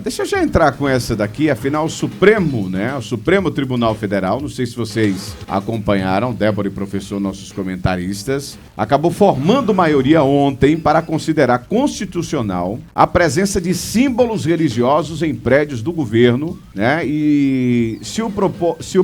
Deixa eu já entrar com essa daqui, afinal o Supremo, né? O Supremo Tribunal Federal, não sei se vocês acompanharam, Débora e professor, nossos comentaristas, acabou formando maioria ontem para considerar constitucional a presença de símbolos religiosos em prédios do governo, né? E se o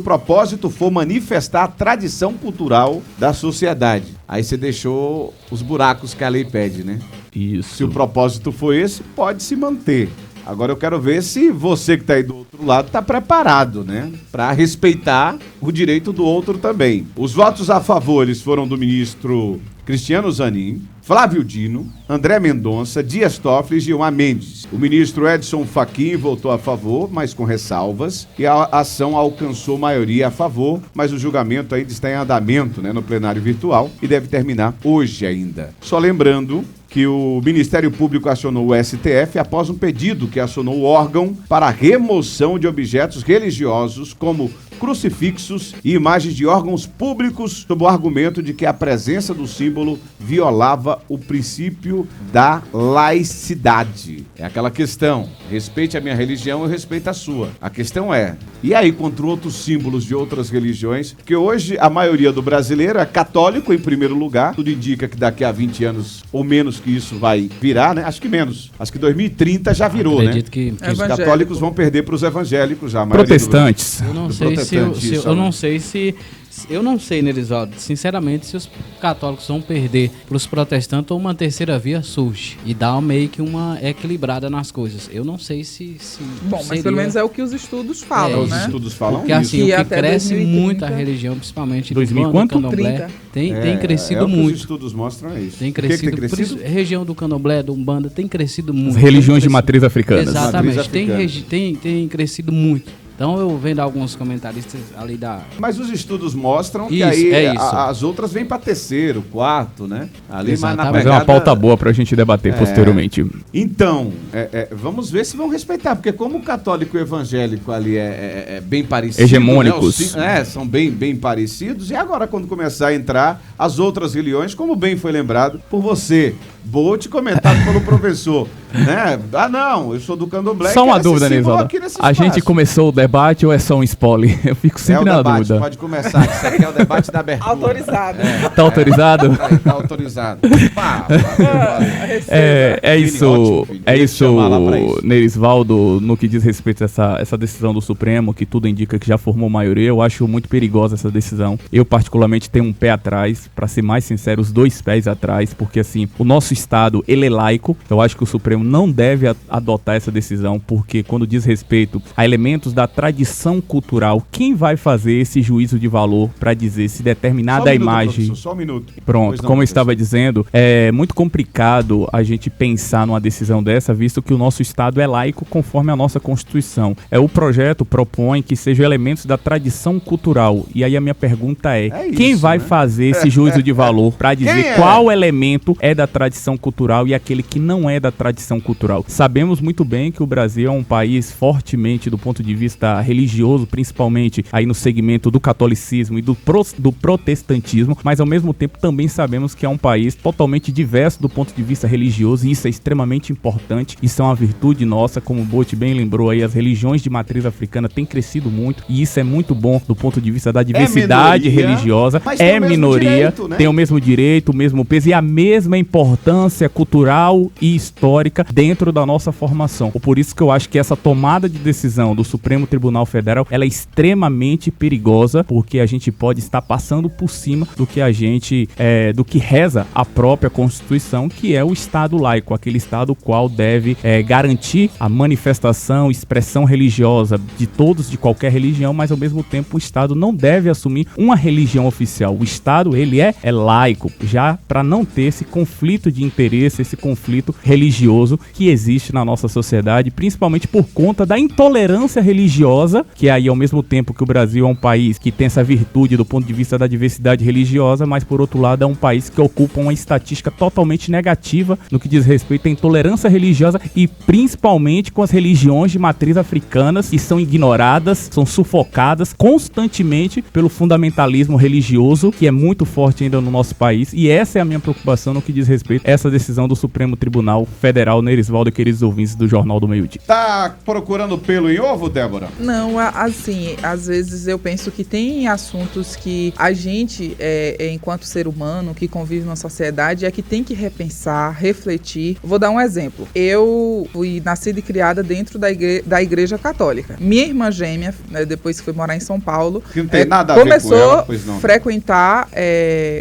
propósito for manifestar a tradição cultural da sociedade. Aí você deixou os buracos que a lei pede, né? Isso. Se o propósito for esse, pode se manter. Agora eu quero ver se você que está aí do outro lado está preparado, né? Para respeitar o direito do outro também. Os votos a favor foram do ministro Cristiano Zanin, Flávio Dino, André Mendonça, Dias Toffoli e Gilmar Mendes. O ministro Edson Fachin votou a favor, mas com ressalvas, e a ação alcançou maioria a favor, mas o julgamento ainda está em andamento, né, no plenário virtual e deve terminar hoje ainda. Só lembrando que o Ministério Público acionou o STF após um pedido que acionou o órgão para a remoção de objetos religiosos como crucifixos e imagens de órgãos públicos sob o argumento de que a presença do símbolo violava o princípio da laicidade. É aquela questão, respeite a minha religião, eu respeito a sua. A questão é, e aí contra outros símbolos de outras religiões? Porque hoje a maioria do brasileiro é católico em primeiro lugar, tudo indica que daqui a 20 anos ou menos que isso vai virar, né? Acho que menos. Acho que 2030 já virou, acredito, né? que Os católicos vão perder para os evangélicos já. Protestantes. Eu não sei, Nerisaldo, sinceramente, se os católicos vão perder para os protestantes ou uma terceira via surge e dá meio que uma equilibrada nas coisas. Eu não sei se bom, mas seria... pelo menos é o que os estudos falam, né? Os estudos falam porque isso. assim, o que cresce 2030, muito a religião, principalmente 2000 do quanto? candomblé, tem crescido o que muito. Os estudos mostram isso. Tem O que crescido, tem por crescido? isso, região do candomblé, do umbanda, tem crescido muito. As religiões de matriz africanas. Exatamente, Matriz africana. tem crescido muito. Então eu vendo alguns comentaristas ali da... Mas os estudos mostram que Isso, aí é isso. as outras vêm para terceiro, quarto, né? Ali mais na Exatamente. Mas é uma pauta boa pra gente debater posteriormente. Então, vamos ver se vão respeitar, porque como o católico e o evangélico ali é bem parecido, Hegemônicos. né, são bem parecidos, e agora quando começar a entrar as outras religiões, como bem foi lembrado por você, Bolt, comentado pelo professor, né? Ah, não, eu sou do candomblé. Só uma dúvida, Nerisaldo. A gente começou o debate ou é só um spoiler? Eu fico sempre na debate, dúvida. pode começar, isso aqui é o debate da abertura. Autorizado. Tá autorizado? Tá autorizado. É isso, Ótimo, filho. é isso, Chamar lá pra isso. Nerisvaldo, no que diz respeito a essa decisão do Supremo, que tudo indica que já formou maioria. Eu acho muito perigosa essa decisão. Eu particularmente tenho um pé atrás, pra ser mais sincero, os dois pés atrás, porque assim, o nosso Estado, ele é laico. Eu acho que o Supremo não deve adotar essa decisão, porque quando diz respeito a elementos da tradição cultural, quem vai fazer esse juízo de valor pra dizer se determinada imagem... Só um minuto. Pronto, como eu estava dizendo, é muito complicado a gente pensar numa decisão dessa, visto que o nosso Estado é laico conforme a nossa Constituição. O projeto propõe que sejam elementos da tradição cultural. E aí a minha pergunta é quem vai fazer esse juízo de valor para dizer qual elemento é da tradição cultural e aquele que não é da tradição cultural? Sabemos muito bem que o Brasil é um país fortemente do ponto de vista religioso, principalmente aí no segmento do catolicismo e do protestantismo, mas ao mesmo tempo também sabemos que é um país totalmente diverso do ponto de vista religioso, e isso é extremamente importante. Isso é uma virtude nossa, como o Bolt bem lembrou aí, as religiões de matriz africana têm crescido muito, e isso é muito bom do ponto de vista da diversidade religiosa. É minoria, direito, né? Tem o mesmo direito, o mesmo peso e a mesma importância cultural e histórica dentro da nossa formação. Por isso que eu acho que essa tomada de decisão do Supremo Tribunal Federal, ela é extremamente perigosa, porque a gente pode estar passando por cima do que do que reza a própria Constituição, que é o Estado laico, aquele Estado qual deve garantir a manifestação, expressão religiosa de todos, de qualquer religião, mas ao mesmo tempo o Estado não deve assumir uma religião oficial. O Estado, ele é laico, já para não ter esse conflito de interesse, esse conflito religioso que existe na nossa sociedade, principalmente por conta da intolerância religiosa, que aí ao mesmo tempo que o Brasil é um país que tem essa virtude do ponto de vista da diversidade religiosa, mas por outro lado é um país que ocupa uma estatística totalmente negativa no que diz respeito à intolerância religiosa, e principalmente com as religiões de matriz africanas, que são ignoradas, são sufocadas constantemente pelo fundamentalismo religioso, que é muito forte ainda no nosso país. E essa é a minha preocupação no que diz respeito a essa decisão do Supremo Tribunal Federal, Nerisvaldo e queridos ouvintes do Jornal do Meio-Dia. Tá procurando pelo em ovo, Débora? Não, assim, às vezes eu penso que tem assuntos que a gente, enquanto ser humano, que convive numa sociedade, é que tem que repensar, refletir. Vou dar um exemplo. Eu fui nascida e criada dentro da Igreja Católica. Minha irmã gêmea, né, depois que foi morar em São Paulo, Que não tem nada a ver com começou ela, pois não. a frequentar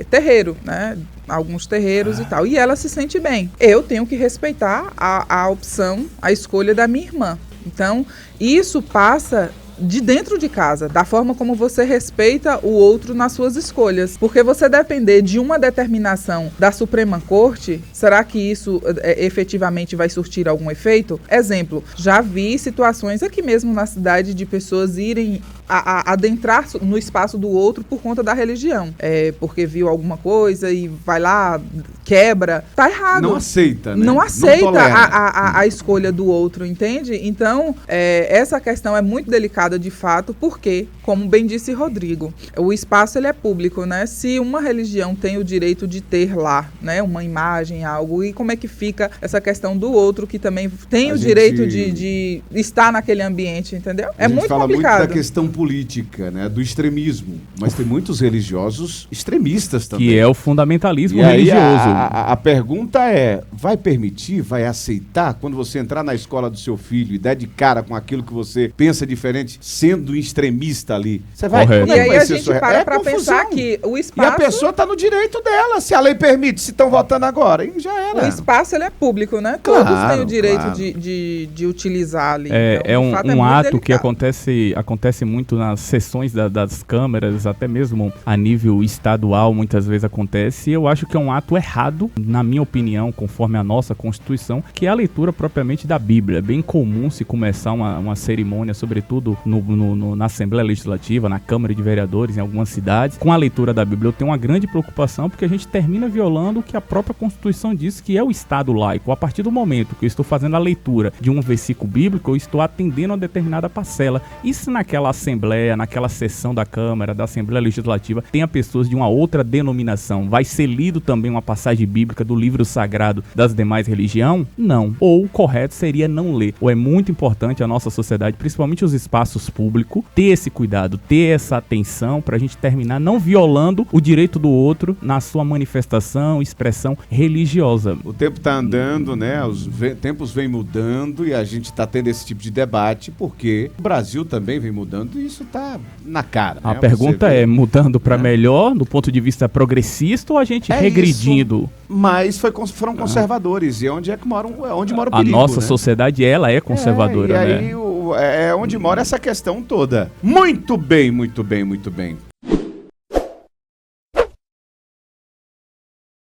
terreiro, né? Alguns terreiros e tal. E ela se sente bem. Eu tenho que respeitar a opção, a escolha da minha irmã. Então, isso passa de dentro de casa, da forma como você respeita o outro nas suas escolhas. Porque você depender de uma determinação da Suprema Corte, será que isso efetivamente vai surtir algum efeito? Exemplo, já vi situações aqui mesmo na cidade de pessoas irem adentrar no espaço do outro por conta da religião. Porque viu alguma coisa e vai lá, quebra. Tá errado. Não aceita, né? Não aceita Não tolera. a escolha do outro, entende? Então, essa questão é muito delicada de fato, porque, como bem disse Rodrigo, o espaço ele é público, né? Se uma religião tem o direito de ter lá, né, uma imagem, algo, e como é que fica essa questão do outro que também tem o direito de estar naquele ambiente, entendeu? É muito fala complicado. muito da questão política, né, do extremismo, mas tem muitos religiosos extremistas também. Que é o fundamentalismo E aí religioso. a pergunta é, vai permitir, vai aceitar quando você entrar na escola do seu filho e der de cara com aquilo que você pensa diferente, sendo extremista ali? Você vai, Correto. como é E que aí vai a ser gente sua- para é pra confusão. pensar que o E espaço... a pessoa está no direito dela, se a lei permite, se estão votando agora, e já era. O espaço ele é público, né? Claro, Todos têm o direito claro. de utilizar ali. É Então, um, de fato, um muito ato que delicado. acontece muito nas sessões das câmeras, até mesmo a nível estadual, muitas vezes acontece. E eu acho que é um ato errado, na minha opinião, conforme a nossa Constituição, que é a leitura propriamente da Bíblia. É bem comum se começar uma cerimônia, sobretudo na Assembleia Legislativa, na Câmara de Vereadores, em algumas cidades, com a leitura da Bíblia. Eu tenho uma grande preocupação porque a gente termina violando o que a própria Constituição diz, que é o Estado laico. A partir do momento que eu estou fazendo a leitura de um versículo bíblico, eu estou atendendo a determinada parcela. E se naquela Assembleia, naquela sessão da Câmara, da Assembleia Legislativa, tenha pessoas de uma outra denominação, vai ser lido também uma passagem bíblica do livro sagrado das demais religiões? Não. Ou o correto seria não ler. Ou é muito importante a nossa sociedade, principalmente os espaços públicos, ter esse cuidado, ter essa atenção pra gente terminar não violando o direito do outro na sua manifestação, expressão religiosa. O tempo está andando, né? Os tempos vêm mudando e a gente está tendo esse tipo de debate porque o Brasil também vem mudando e isso está na cara. A né? pergunta Você vê- é, mudando pra melhor, do ponto de vista progressista, ou a gente É regredindo? Mas foram conservadores e é onde mora o A perigo, nossa né? sociedade, ela é conservadora, e né? aí é onde mora essa questão toda. Muito bem, muito bem, muito bem.